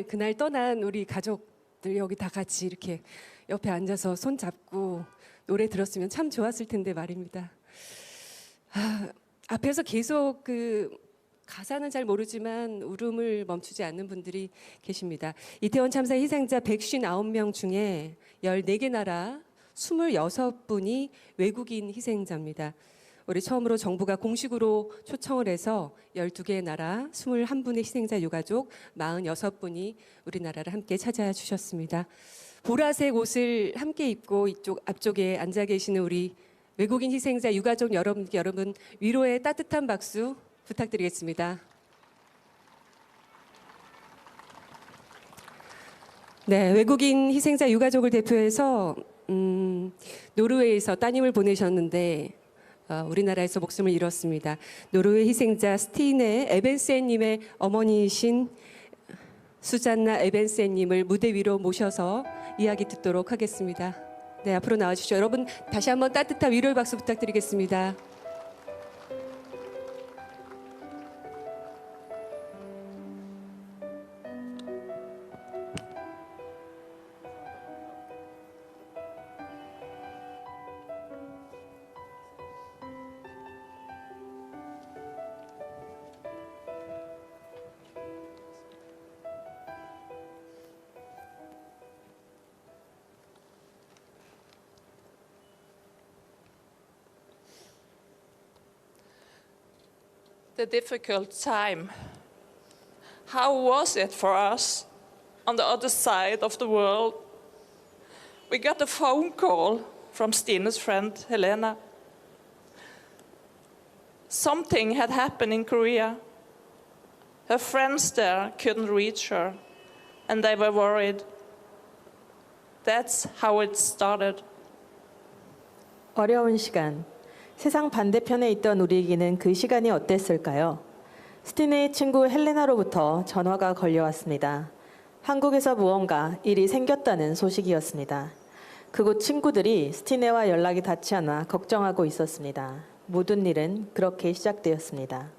그날 떠난 우리 가족들 여기 다 같이 이렇게 옆에 앉아서 손 잡고 노래 들었으면 참 좋았을 텐데 말입니다. 앞에서 계속 가사는 잘 모르지만 울음을 멈추지 않는 분들이 계십니다. 이태원 참사 희생자 159명 중에 14개 나라 26분이 외국인 희생자입니다. 올해 처음으로 정부가 공식으로 초청을 해서 12개 나라 21분의 희생자 유가족 46분이 우리나라를 함께 찾아주셨습니다. 보라색 옷을 함께 입고 이쪽 앞쪽에 앉아 계시는 우리 외국인 희생자 유가족 여러분 위로의 따뜻한 박수 부탁드리겠습니다. 네, 외국인 희생자 유가족을 대표해서 노르웨이에서 따님을 보내셨는데 우리나라에서 목숨을 잃었습니다. 노르웨이 희생자 스티네 에벤센님의 어머니이신 수잔나 에벤센님을 무대 위로 모셔서 이야기 듣도록 하겠습니다. 네, 앞으로 나와주시죠. 여러분 다시 한번 따뜻한 위로의 박수 부탁드리겠습니다. The difficult time. How was it for us on the other side of the world? We got a phone call from Stine's friend Helena. Something had happened in Korea. Her friends there couldn't reach her, and they were worried. That's how it started. 어려운 시간. 세상 반대편에 있던 우리에게는 그 시간이 어땠을까요? 스티네의 친구 헬레나로부터 전화가 걸려왔습니다. 한국에서 무언가 일이 생겼다는 소식이었습니다. 그곳 친구들이 스티네와 연락이 닿지 않아 걱정하고 있었습니다. 모든 일은 그렇게 시작되었습니다.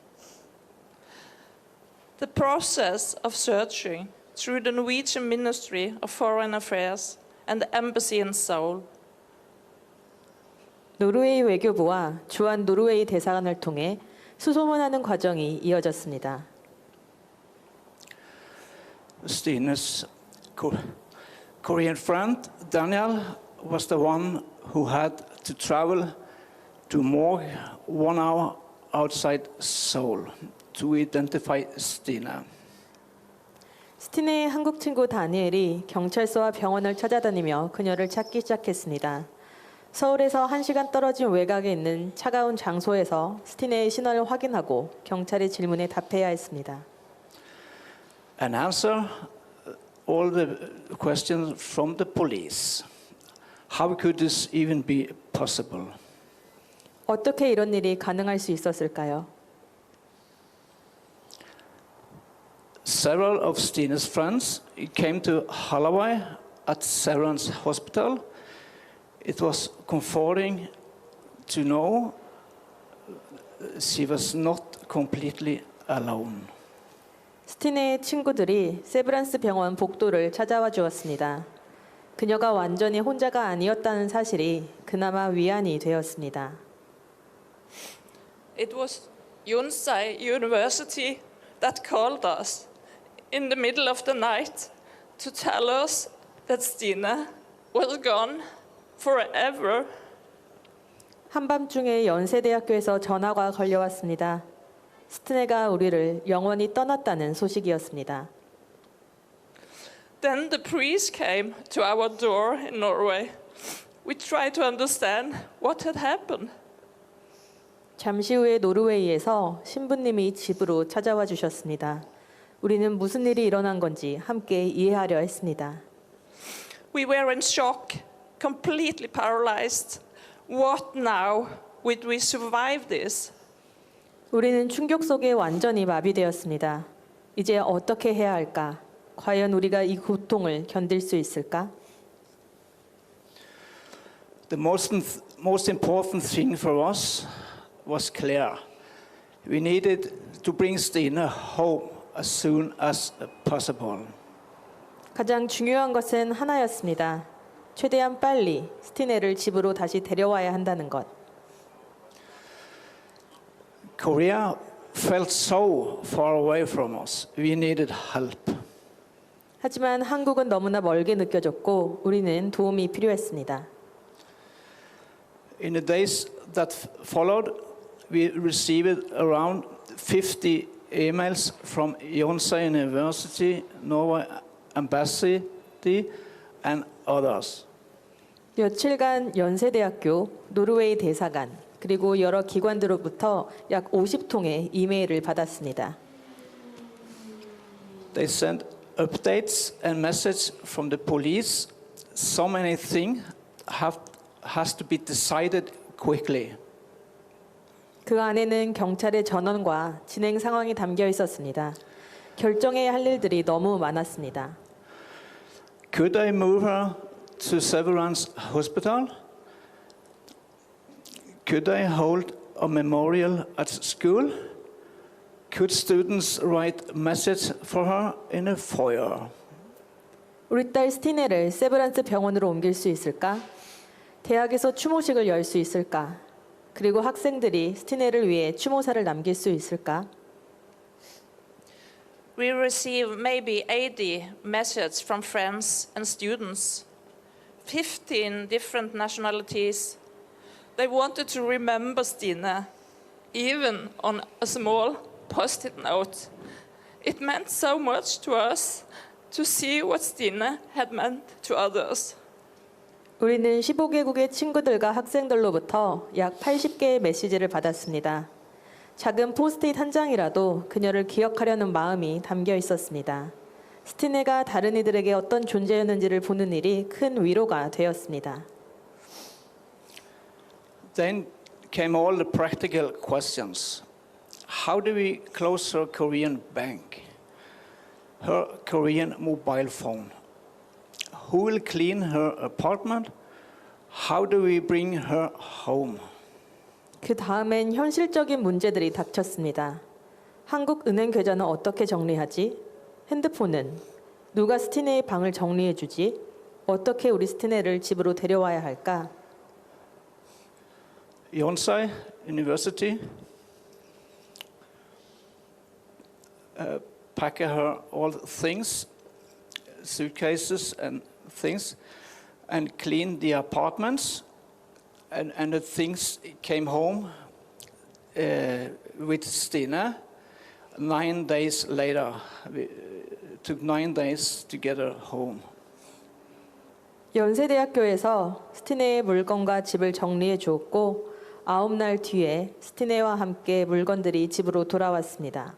The process of searching through the Norwegian Ministry of Foreign Affairs and the embassy in Seoul. 노르웨이 외교부와 주한 노르웨이 대사관을 통해 수소문하는 과정이 이어졌습니다. Stine's Korean friend Daniel was the one who had to travel to morgue 1 hour outside Seoul to identify Stine. 스티네의 한국 친구 다니엘이 경찰서와 병원을 찾아다니며 그녀를 찾기 시작했습니다. 서울에서 1시간 떨어진 외곽에 있는 차가운 장소에서 스티네의 신원을 확인하고 경찰의 질문에 답해야 했습니다. And answer all the questions from the police. How could this even be possible? 어떻게 이런 일이 가능할 수 있었을까요? Several of Stine's friends came to Hallawae at Severance Hospital. It was comforting to know she was not completely alone. 스티네의 친구들이 세브란스 병원 복도를 찾아와 주었습니다. 그녀가 완전히 혼자가 아니었다는 사실이 그나마 위안이 되었습니다. It was Yonsei University that called us in the middle of the night to tell us that Stine was gone forever. 한밤중에 연세대학교에서 전화가 걸려왔습니다. 스티네가 우리를 영원히 떠났다는 소식이었습니다. Then the priest came to our door in Norway. We tried to understand what had happened. 잠시 후에 노르웨이에서 신부님이 집으로 찾아와 주셨습니다. 우리는 무슨 일이 일어난 건지 함께 이해하려 했습니다. We were in shock, completely paralyzed. What now? Would we survive this? 우리는 충격 속에 완전히 마비되었습니다. 이제 어떻게 해야 할까? 과연 우리가 이 고통을 견딜 수 있을까? The most important thing for us was clear. We needed to bring Stine home as soon as possible. 가장 중요한 것은 하나였습니다. 최대한 빨리 스티네를 집으로 다시 데려와야 한다는 것. Korea felt so far away from us. We needed help. 하지만 한국은 너무나 멀게 느껴졌고 우리는 도움이 필요했습니다. In the days that followed, we received around 50 emails from Yonsei University, Norway Embassy, and others. 며칠간 연세대학교, 노르웨이 대사관, 그리고 여러 기관들로부터 약 50통의 이메일을 받았습니다. They sent updates and messages from the police. So many things has to be decided quickly. 그 안에는 경찰의 전원과 진행 상황이 담겨 있었습니다. 결정해야 할 일들이 너무 많았습니다. Could I move her to Severance Hospital? Could I hold a memorial at school? Could students write message for her in a foyer? 우리 딸 스티네를 세브란스 병원으로 옮길 수 있을까? 대학에서 추모식을 열 수 있을까? 그리고 학생들이 스티네를 위해 추모사를 남길 수 있을까? We receive maybe 80 messages from friends and students, 15 different nationalities. They wanted to remember Stine, even on a small post-it note. It meant so much to us to see what Stine had meant to others. 우리는 15개국의 친구들과 학생들로부터 약 80개의 메시지를 받았습니다. 작은 포스트잇 한 장이라도 그녀를 기억하려는 마음이 담겨 있었습니다. 스티네가 다른 이들에게 어떤 존재였는지를 보는 일이 큰 위로가 되었습니다. Then came all the practical questions. How do we close her Korean bank? Her Korean mobile phone? Who will clean her apartment? How do we bring her home? 그 다음엔 현실적인 문제들이 닥쳤습니다. 한국 은행 계좌는 어떻게 정리하지? 핸드폰은? 누가 스티네의 방을 정리해 주지? 어떻게 우리 스티네를 집으로 데려와야 할까? Yonsei University packed her all things, suitcases and things, and cleaned the apartments. And the things came home with Stine 9 days later. It took 9 days to get her home. 연세대학교에서 스티네의 물건과 집을 정리해 주었고 9날 뒤에 스티네와 함께 물건들이 집으로 돌아왔습니다.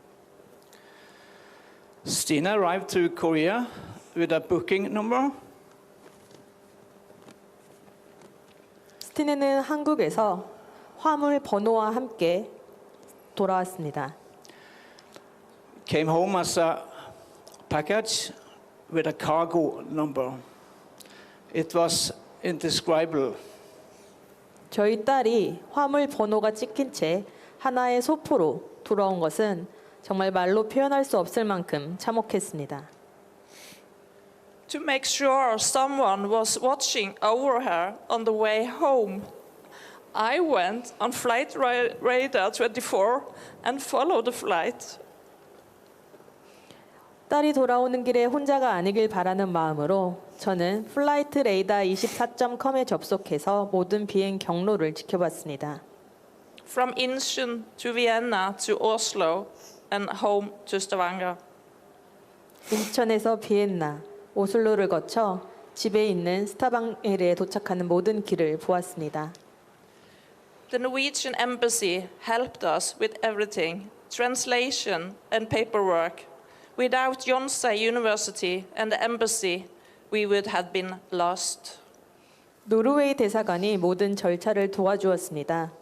Stine arrived to Korea with a booking number. 스티네는 한국에서 화물 번호와 함께 돌아왔습니다. Came home as a package with a cargo number. It was indescribable. 저희 딸이 화물 번호가 찍힌 채 하나의 소포로 돌아온 것은 정말 말로 표현할 수 없을 만큼 참혹했습니다. To make sure someone was watching over her on the way home, I went on flight radar 24 and followed the flight. 딸이 돌아오는 길에 혼자가 아니길 바라는 마음으로 저는 플라이트 레이더 24.com에 접속해서 모든 비행 경로를 지켜봤습니다. From Incheon to Vienna to Oslo and home to Stavanger. 인천에서 비엔나, 오슬로를 거쳐 집에 있는 스타방엘에 도착하는 모든 길을 보았습니다. The Norwegian embassy helped us with everything, translation and paperwork. Without Yonsei University and the embassy, we would have been lost. 노르웨이 대사관이 모든 절차를 도와주었습니다.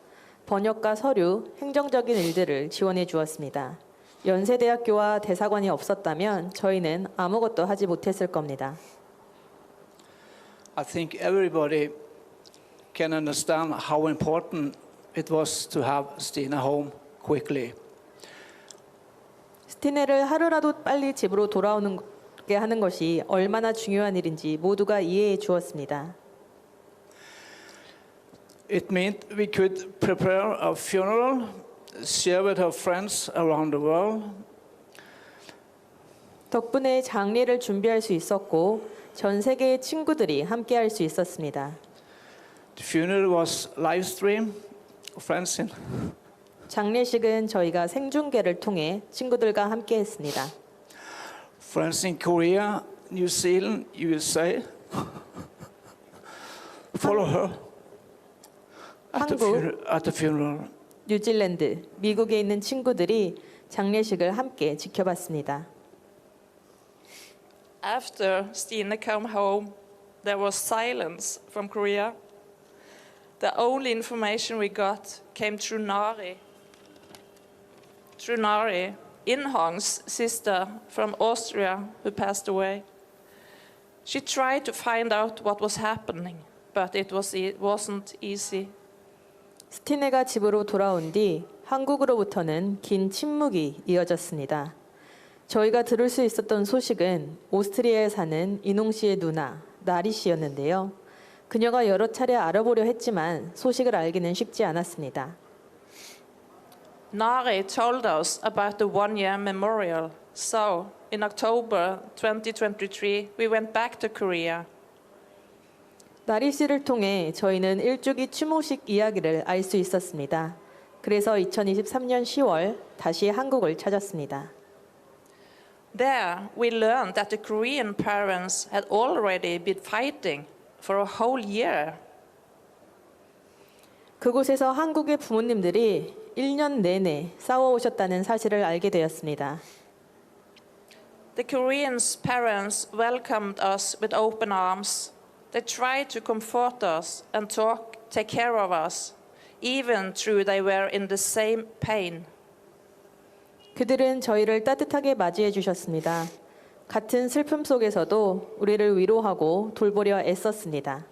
번역과 서류, 행정적인 일들을 지원해 주었습니다. 연세대학교와 대사관이 없었다면 저희는 아무것도 하지 못했을 겁니다. I think everybody can understand how important it was to have Stine home quickly. 스티네를 하루라도 빨리 집으로 돌아오는 받게 하는 것이 얼마나 중요한 일인지 모두가 이해해 주었습니다. It meant we could prepare a funeral, share with her friends around the world. 덕분에 장례를 준비할 수 있었고 전 세계의 친구들이 함께할 수 있었습니다. The funeral was live stream. Friends in 장례식은 저희가 생중계를 통해 친구들과 함께했습니다. friends in Korea, New Zealand, USA. Follow her at the funeral. 뉴질랜드, 미국에 있는 친구들이 장례식을 함께 지켜봤습니다. After Stine came home, there was silence from Korea. The only information we got came through Nari. Through Nari, Inhong's sister from Austria who passed away. She tried to find out what was happening, but it wasn't easy. 스티네가 집으로 돌아온 뒤 한국으로부터는 긴 침묵이 이어졌습니다. 저희가 들을 수 있었던 소식은 오스트리아에 사는 이농 씨의 누나 나리 씨였는데요. 그녀가 여러 차례 알아보려 했지만 소식을 알기는 쉽지 않았습니다. Nari told us about the one-year memorial. So, in October 2023, we went back to Korea. 나리 씨를 통해 저희는 일주기 추모식 이야기를 알 수 있었습니다. 그래서 2023년 10월 다시 한국을 찾았습니다. There, we learned that the Korean parents had already been fighting for a whole year. 그곳에서 한국의 부모님들이 1년 내내 싸워오셨다는 사실을 알게 되었습니다. The Korean parents welcomed us with open arms. They tried to comfort us and take care of us, even though they were in the same pain. 그들은 저희를 따뜻하게 맞이해 주셨습니다. 같은 슬픔 속에서도 우리를 위로하고 돌보려 애썼습니다.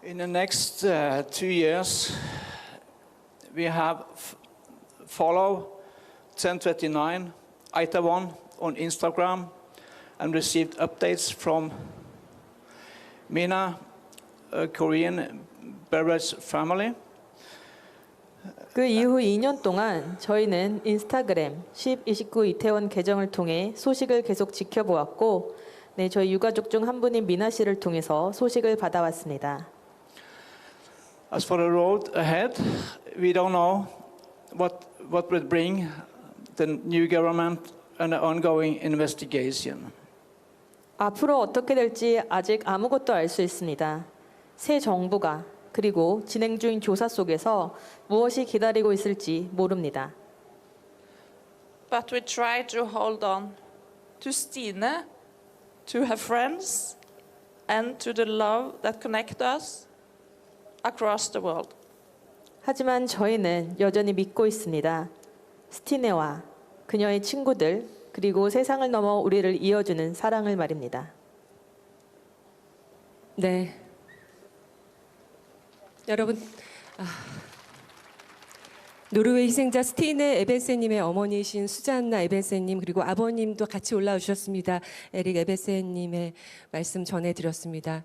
In the next 2 years, we have follow 1029 Itaewon on Instagram and received updates from Mina, a Korean beverage family. 그 이후 2년 동안 저희는 인스타그램 1029 이태원 계정을 통해 소식을 계속 지켜보았고, 저희 유가족 중 한 분인 미나 씨를 통해서 소식을 받아왔습니다. As for the road ahead, we don't know what will bring the new government and the ongoing investigation. 앞으로 어떻게 될지 아직 아무것도 알 수 있습니다. 새 정부가 그리고 진행 중인 조사 속에서 무엇이 기다리고 있을지 모릅니다. But we try to hold on to Stine, to her friends, and to the love that connects us across the world. 하지만 저희는 여전히 믿고 있습니다. 스티네와 그녀의 친구들 그리고 세상을 넘어 우리를 이어주는 사랑을 말입니다. 네. 여러분, 노르웨이 희생자 스티네 에벤세님의 어머니이신 수잔나 에벤세님 그리고 아버님도 같이 올라오셨습니다. 에릭 에벤세님의 말씀 전해드렸습니다.